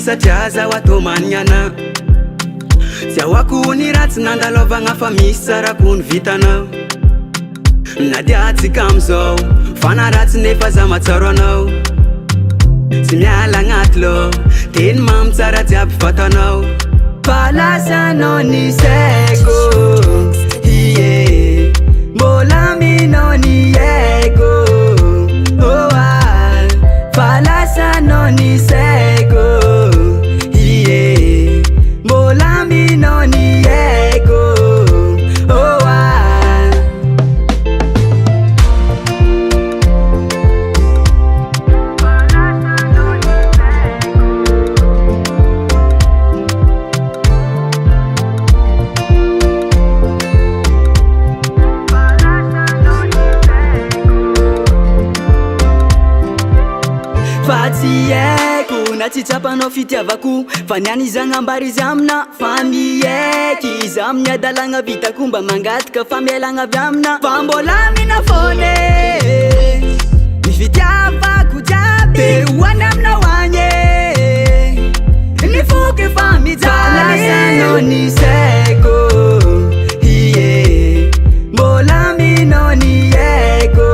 satriaza watomaniana Siawaku ni ratsy nandalovagna fa misy sarako ny vitanao Na dia atsika amizao Fana ratsy nefa za matsaro anao Tsy miala agnaty lo Teny mamy tsara jiaby fatanao Fa lasanao ny saiko Ie Mbola minao ny aiko Oh ah Fa lasanao ny saiko Ie Mbola minao ny aiko Oh ah Fa tsy haiko na tsy tsapanao fitiavako Fa niany izy agnambary izy amina Fa mieky izy amin'ny adalagna vitako mba mangataka fa mielagna avy amina Fa mbola mina fone Ny fitiavako jiaby Be hoany amina hoanye Ny foky fa mijany Lasanao ny saiko Ie Mbola minao ny aiko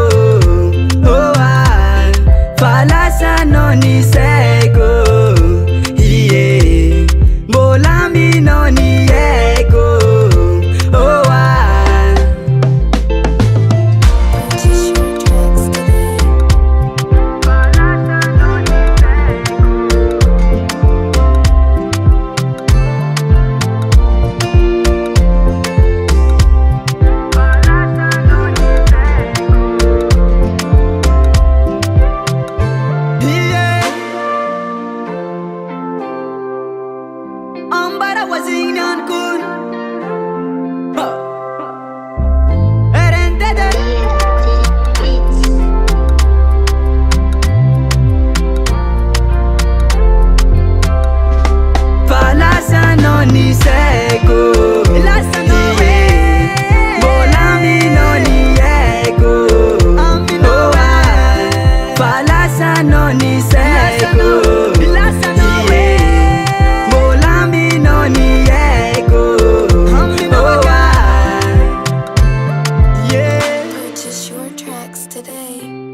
Oh ah Fa lasanao ny saiko Ie Mbola minao ny aiko Oh ah Ambara wazing nan kun RND2 Fa lasanao ny saiko Mbola minao ny aiko Oh ah Fa lasanao ny saiko Purchase your tracks today.